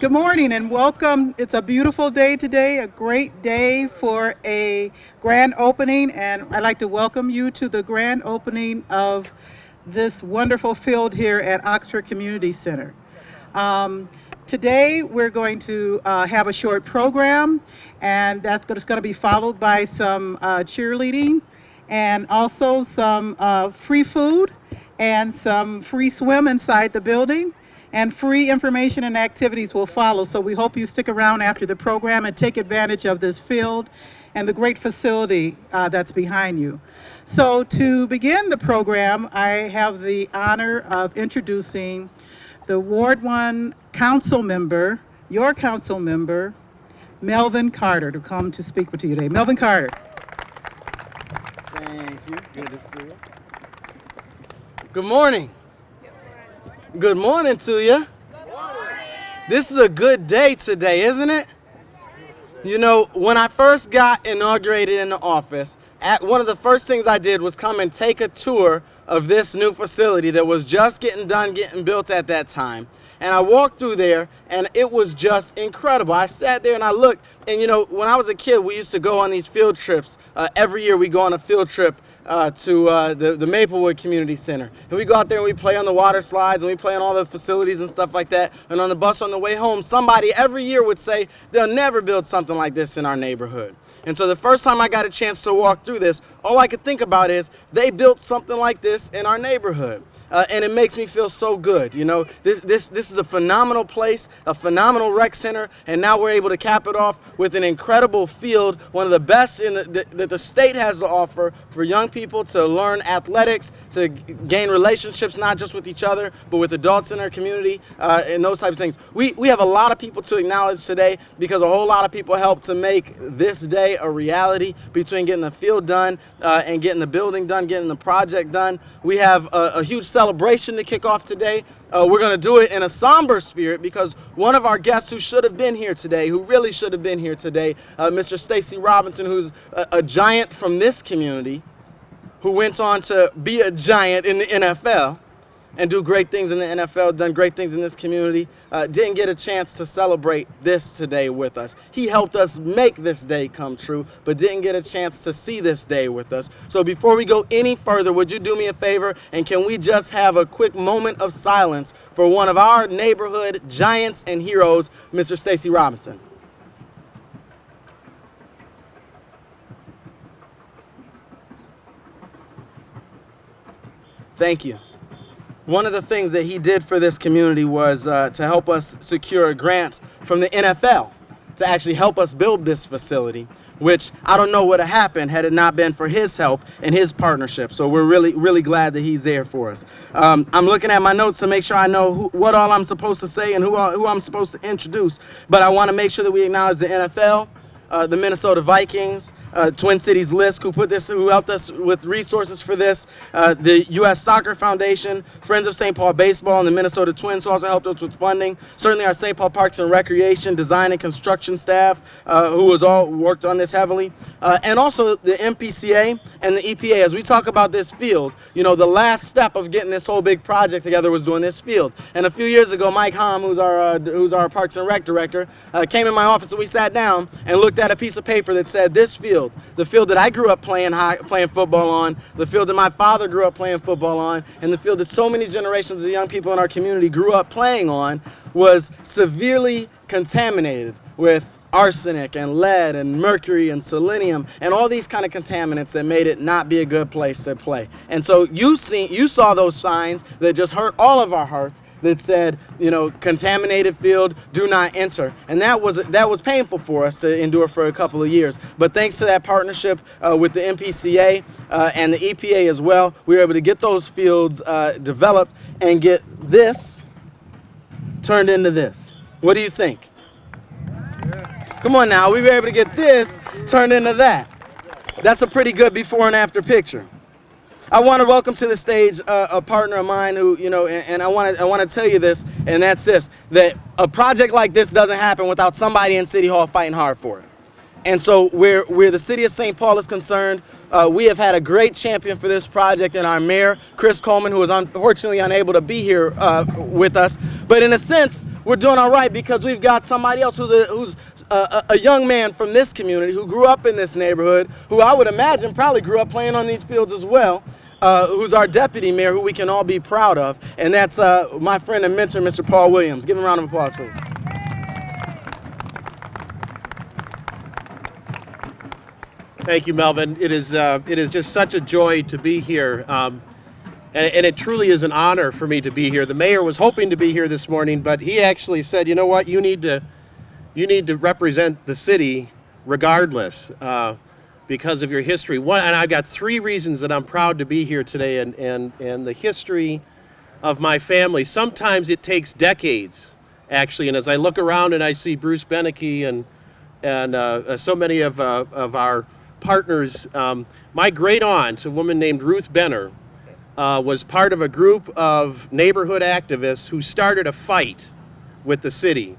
Good morning and welcome. It's a beautiful day today, a great day for a grand opening, and I'd like to welcome you to the grand opening of this wonderful field here at Oxford Community Center. Today we're going to have a short program, and that's going to be followed by some cheerleading and also some free food and some free swim inside the building. And free information and activities will follow. So we hope you stick around after the program and take advantage of this field and the great facility that's behind you. So to begin the program, I have the honor of introducing the Ward 1 council member, your council member, Melvin Carter, to come to speak with you today. Melvin Carter. Thank you. Good to see you. Good morning. Good morning to you. Good morning. This is a good day today, isn't it? You know, when I first got inaugurated in the office, one of the first things I did was come and take a tour of this new facility that was just getting built at that time. And I walked through there, and it was just incredible. I sat there and I looked, and you know, when I was a kid, we used to go on these field trips. Every year we go on a field trip to the Maplewood Community Center. And we go out there and we play on the water slides and we play on all the facilities and stuff like that. And on the bus on the way home, somebody every year would say, they'll never build something like this in our neighborhood. And so the first time I got a chance to walk through this, all I could think about is they built something like this in our neighborhood. And it makes me feel so good. You know, this is a phenomenal place, a phenomenal rec center, and now we're able to cap it off with an incredible field, one of the best that the state has to offer for young people to learn athletics, to gain relationships not just with each other, but with adults in our community, and those types of things. We have a lot of people to acknowledge today because a whole lot of people helped to make this day a reality between getting the field done and getting the building done, getting the project done. We have a huge celebration to kick off today. We're going to do it in a somber spirit because one of our guests who should have been here today, who really should have been here today, Mr. Stacy Robinson, who's a giant from this community, who went on to be a giant in the NFL and do great things in the NFL, done great things in this community, didn't get a chance to celebrate this today with us. He helped us make this day come true, but didn't get a chance to see this day with us. So before we go any further, would you do me a favor, and can we just have a quick moment of silence for one of our neighborhood giants and heroes, Mr. Stacy Robinson? Thank you. One of the things that he did for this community was to help us secure a grant from the NFL to actually help us build this facility, which I don't know would have happened had it not been for his help and his partnership. So we're really glad that he's there for us. I'm looking at my notes to make sure I know what all I'm supposed to say and who I'm supposed to introduce, but I want to make sure that we acknowledge the NFL, the Minnesota Vikings, Twin Cities List, who helped us with resources for this, the U.S. Soccer Foundation, Friends of St. Paul Baseball, and the Minnesota Twins, who also helped us with funding. Certainly our St. Paul Parks and Recreation, design and construction staff, who has all worked on this heavily, and also the MPCA and the EPA. As we talk about this field, you know, the last step of getting this whole big project together was doing this field. And a few years ago, Mike Hom, who's our Parks and Rec director, came in my office and we sat down and looked at a piece of paper that said this field, the field that I grew up playing football on, the field that my father grew up playing football on, and the field that so many generations of young people in our community grew up playing on, was severely contaminated with arsenic and lead and mercury and selenium and all these kind of contaminants that made it not be a good place to play. And so you saw those signs that just hurt all of our hearts that said, you know, contaminated field, do not enter. And that was painful for us to endure for a couple of years. But thanks to that partnership with the MPCA and the EPA as well, we were able to get those fields developed and get this turned into this. What do you think? Come on now, we were able to get this turned into that. That's a pretty good before and after picture. I want to welcome to the stage a partner of mine who, you know, and I want to tell you this, and that's this, that a project like this doesn't happen without somebody in City Hall fighting hard for it. And so where the city of St. Paul is concerned, we have had a great champion for this project in our mayor, Chris Coleman, who is unfortunately unable to be here with us. But in a sense, we're doing all right because we've got somebody else who's a young man from this community who grew up in this neighborhood, who I would imagine probably grew up playing on these fields as well, who's our deputy mayor, who we can all be proud of, and that's my friend and mentor, Mr. Paul Williams. Give him a round of applause, please. Thank you, Melvin. It is just such a joy to be here, and it truly is an honor for me to be here. The mayor was hoping to be here this morning, but he actually said, you know what, you need to represent the city regardless because of your history. And I've got 3 reasons that I'm proud to be here today, and the history of my family. Sometimes it takes decades, actually, and as I look around and I see Bruce Beneke and so many of our partners. My great aunt, a woman named Ruth Benner, was part of a group of neighborhood activists who started a fight with the city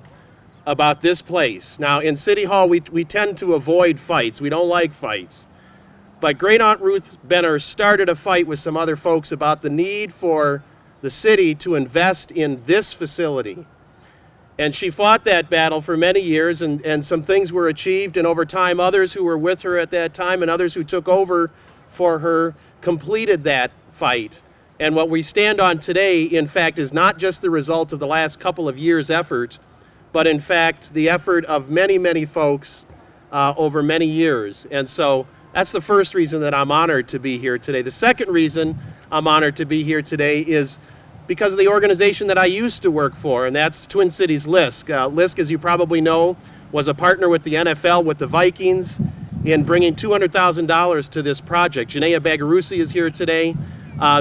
about this place. Now, in City Hall, we tend to avoid fights. We don't like fights. But great aunt Ruth Benner started a fight with some other folks about the need for the city to invest in this facility. And she fought that battle for many years, and some things were achieved, and over time others who were with her at that time and others who took over for her completed that fight. And what we stand on today, in fact, is not just the result of the last couple of years' effort, but in fact the effort of many, many folks over many years. And so that's the first reason that I'm honored to be here today. The second reason I'm honored to be here today is because of the organization that I used to work for, and that's Twin Cities LISC. LISC, as you probably know, was a partner with the NFL, with the Vikings, in bringing $200,000 to this project. Janaea Bagarusi is here today.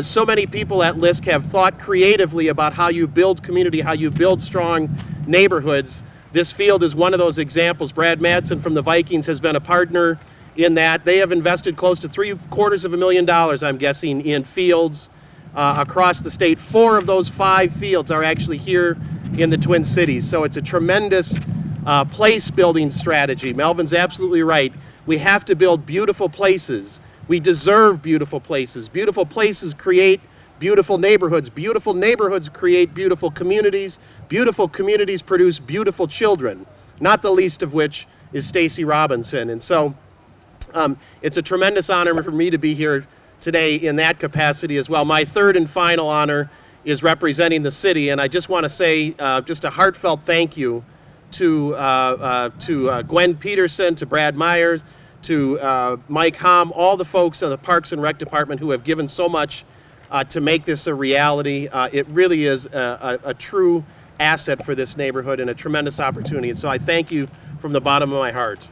So many people at LISC have thought creatively about how you build community, how you build strong neighborhoods. This field is one of those examples. Brad Madsen from the Vikings has been a partner in that. They have invested close to $750,000, I'm guessing, in fields across the state. 4 of those 5 fields are actually here in the Twin Cities. So it's a tremendous place building strategy. Melvin's absolutely right. We have to build beautiful places. We deserve beautiful places. Beautiful places create beautiful neighborhoods. Beautiful neighborhoods create beautiful communities. Beautiful communities produce beautiful children, not the least of which is Stacy Robinson. And so it's a tremendous honor for me to be here today in that capacity as well. My third and final honor is representing the city, and I just want to say just a heartfelt thank you to Gwen Peterson, to Brad Myers, to Mike Hom, all the folks in the Parks and Rec Department who have given so much to make this a reality. It really is a true asset for this neighborhood and a tremendous opportunity, and so I thank you from the bottom of my heart.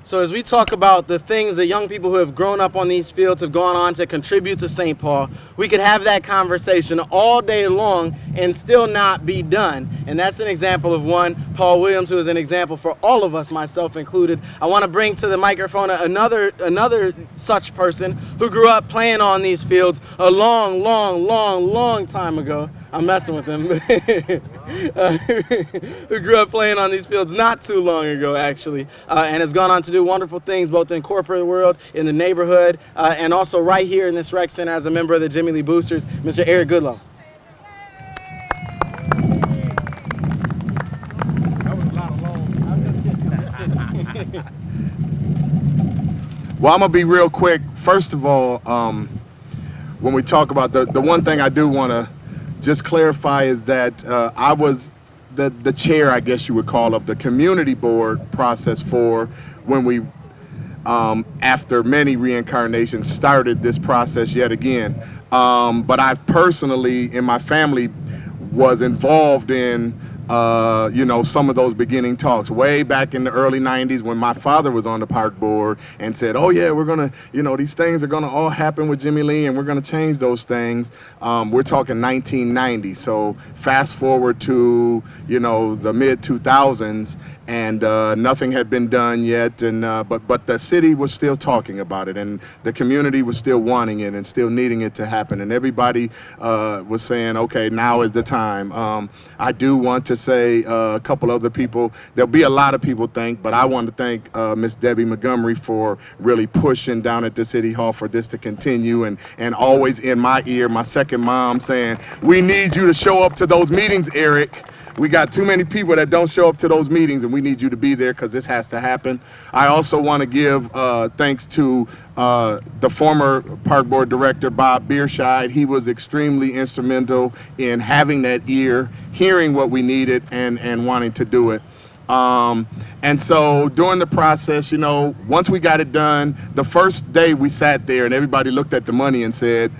So as we talk about the things that young people who have grown up on these fields have gone on to contribute to St. Paul, we could have that conversation all day long and still not be done. And that's an example of one, Paul Williams, who is an example for all of us, myself included. I want to bring to the microphone another such person who grew up playing on these fields a long time ago. I'm messing with him. Who grew up playing on these fields not too long ago, actually, and has gone on to do wonderful things both in corporate world, in the neighborhood, and also right here in this rec center as a member of the Jimmy Lee Boosters, Mr. Eric Goodlow. Well, I'm gonna be real quick. First of all, when we talk about the one thing I do want to just clarify is that I was the chair, I guess you would call, of the community board process for when we, after many reincarnations, started this process yet again. But I personally, in my family, was involved in some of those beginning talks way back in the early 90s when my father was on the park board and said, oh yeah, we're gonna, these things are gonna all happen with Jimmy Lee and we're gonna change those things. We're talking 1990. So fast forward to, the mid 2000s and nothing had been done yet. And but the city was still talking about it and the community was still wanting it and still needing it to happen. And everybody was saying, okay, now is the time. I do want to say a couple other people. There'll be a lot of people thank, but I want to thank Miss Debbie Montgomery for really pushing down at the City Hall for this to continue, and always in my ear, my second mom saying, we need you to show up to those meetings, Eric. We got too many people that don't show up to those meetings, and we need you to be there because this has to happen. I also want to give thanks to the former Park Board Director, Bob Beerscheid. He was extremely instrumental in having that ear, hearing what we needed, and wanting to do it. And so during the process, you know, once we got it done, the first day we sat there and everybody looked at the money and said,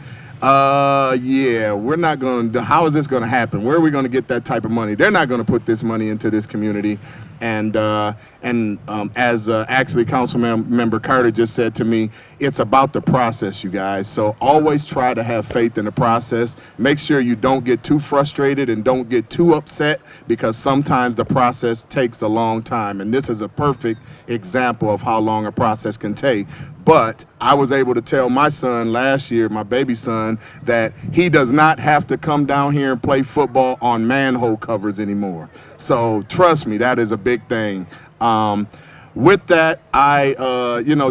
yeah, we're not going to, how is this going to happen? Where are we going to get that type of money? They're not going to put this money into this community. And as actually Councilmember Carter just said to me, it's about the process, you guys. So always try to have faith in the process. Make sure you don't get too frustrated and don't get too upset, because sometimes the process takes a long time. And this is a perfect example of how long a process can take. But I was able to tell my son last year, my baby son, that he does not have to come down here and play football on manhole covers anymore. So trust me, that is a big thing. With that, I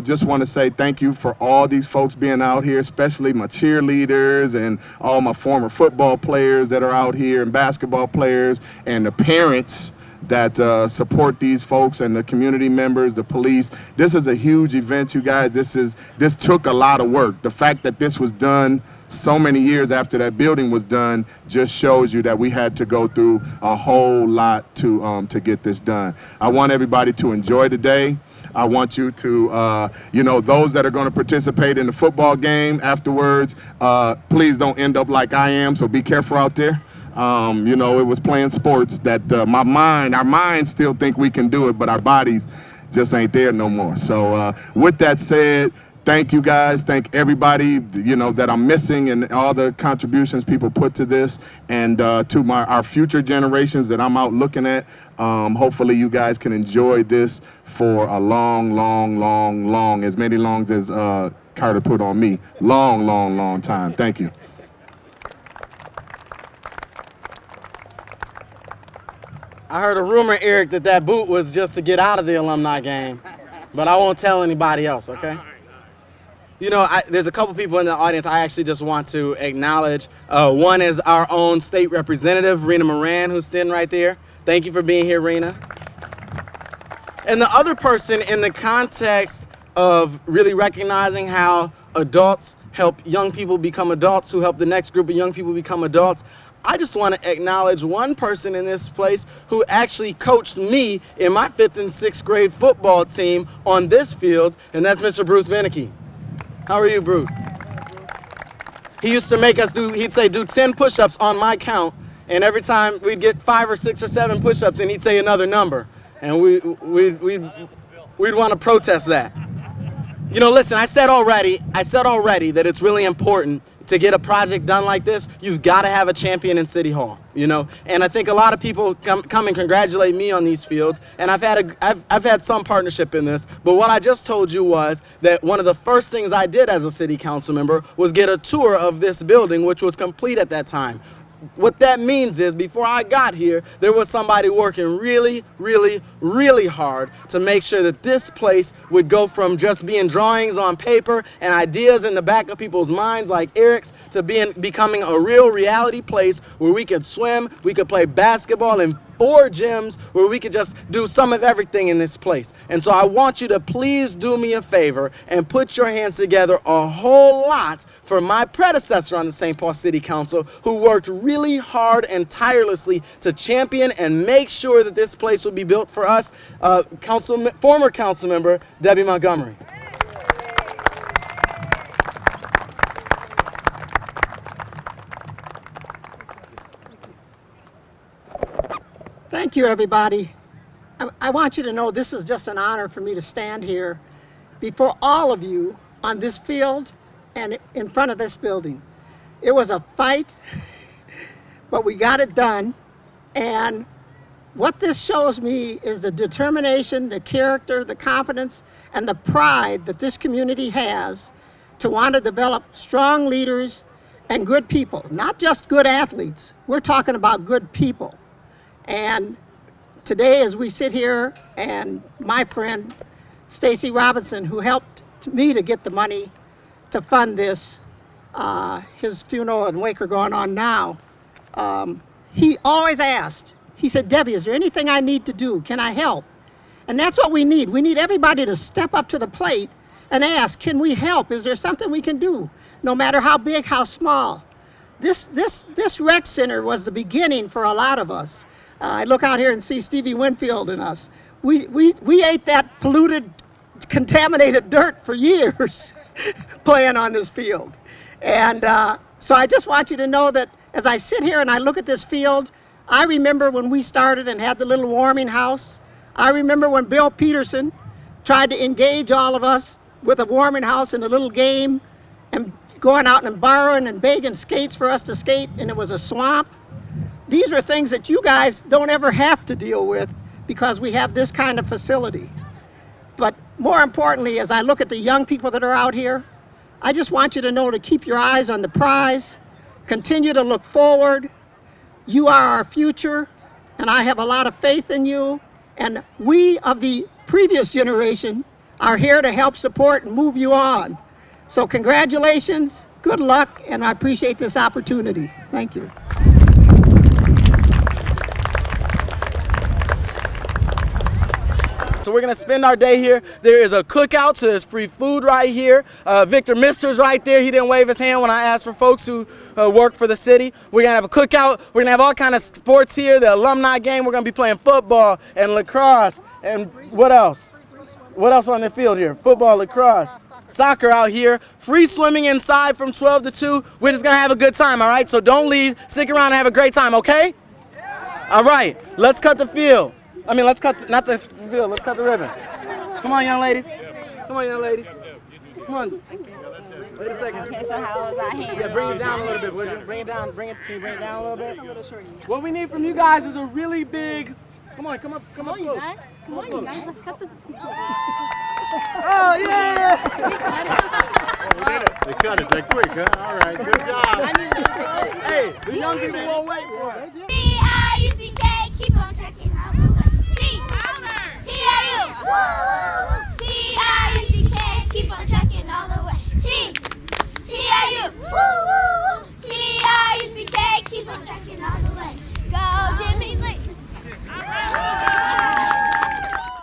just want to say thank you for all these folks being out here, especially my cheerleaders and all my former football players that are out here, and basketball players, and the parents that support these folks, and the community members, the police. This is a huge event, you guys. This took a lot of work. The fact that this was done so many years after that building was done just shows you that we had to go through a whole lot to get this done. I want everybody to enjoy the day. I want you to, those that are going to participate in the football game afterwards, please don't end up like I am, so be careful out there. It was playing sports that our minds still think we can do it, but our bodies just ain't there no more. So with that said, thank you guys. Thank everybody, that I'm missing, and all the contributions people put to this, and to our future generations that I'm out looking at. Hopefully you guys can enjoy this for a long, as many longs as Carter put on me. Long time. Thank you. I heard a rumor, Eric, that boot was just to get out of the alumni game, but I won't tell anybody else, okay? There's a couple people in the audience I actually just want to acknowledge. One is our own state representative, Rena Moran, who's sitting right there. Thank you for being here, Rena. And the other person, in the context of really recognizing how adults help young people become adults, who help the next group of young people become adults, I just want to acknowledge one person in this place who actually coached me in my 5th and 6th grade football team on this field, and that's Mr. Bruce Beneke. How are you, Bruce? He used to make us he'd say, do 10 push-ups on my count, and every time we'd get 5 or 6 or 7 push-ups, and he'd say another number, and we'd want to protest that. Listen, I said already that it's really important to get a project done like this. You've got to have a champion in City Hall, and I think a lot of people come and congratulate me on these fields, and I've had some partnership in this, but what I just told you was that one of the first things I did as a city council member was get a tour of this building, which was complete at that time. What that means is, before I got here, there was somebody working really, really, really hard to make sure that this place would go from just being drawings on paper and ideas in the back of people's minds like Eric's, to becoming a real reality place where we could swim, we could play basketball, and 4 gyms where we could just do some of everything in this place. And so I want you to please do me a favor and put your hands together a whole lot for my predecessor on the St. Paul City Council, who worked really hard and tirelessly to champion and make sure that this place would be built for us, former council member Debbie Montgomery. Thank you, everybody. I want you to know this is just an honor for me to stand here before all of you on this field and in front of this building. It was a fight, but we got it done. And what this shows me is the determination, the character, the confidence, and the pride that this community has to want to develop strong leaders and good people, not just good athletes. We're talking about good people. And today, as we sit here, and my friend Stacy Robinson, who helped me to get the money to fund this, his funeral and wake are going on now, he always asked, he said, Debbie, is there anything I need to do? Can I help? And that's what we need. We need everybody to step up to the plate and ask, can we help? Is there something we can do? No matter how big, how small. This rec center was the beginning for a lot of us. I look out here and see Stevie Winfield and us. We ate that polluted, contaminated dirt for years playing on this field. And so I just want you to know that as I sit here and I look at this field, I remember when we started and had the little warming house. I remember when Bill Peterson tried to engage all of us with a warming house and a little game and going out and borrowing and begging skates for us to skate, and it was a swamp. These are things that you guys don't ever have to deal with because we have this kind of facility. But more importantly, as I look at the young people that are out here, I just want you to know to keep your eyes on the prize, continue to look forward. You are our future, and I have a lot of faith in you. And we of the previous generation are here to help support and move you on. So congratulations, good luck, and I appreciate this opportunity. Thank you. So we're gonna spend our day here. There is a cookout, so there's free food right here. Victor Mister's right there. He didn't wave his hand when I asked for folks who work for the city. We're gonna have a cookout. We're gonna have all kind of sports here. The alumni game. We're gonna be playing football and lacrosse and what else? What else on the field here? Football, lacrosse, soccer out here. Free swimming inside from 12 to 2. We're just gonna have a good time, all right? So don't leave. Stick around and have a great time, okay? All right. Let's cut the field. I mean, let's cut, not the field, let's cut the ribbon. Come on, young ladies. Come on, young ladies. Come on. Wait a second. Okay, so how was our hand? Yeah, bring it down a little bit, would you? Bring it down, can you bring it down a little bit? What we need from you guys is a really big, come on, come up close. Come on, you guys, let's cut the... Oh, yeah! They cut it that quick, huh? All right, good job. Hey, the young people won't wait for it.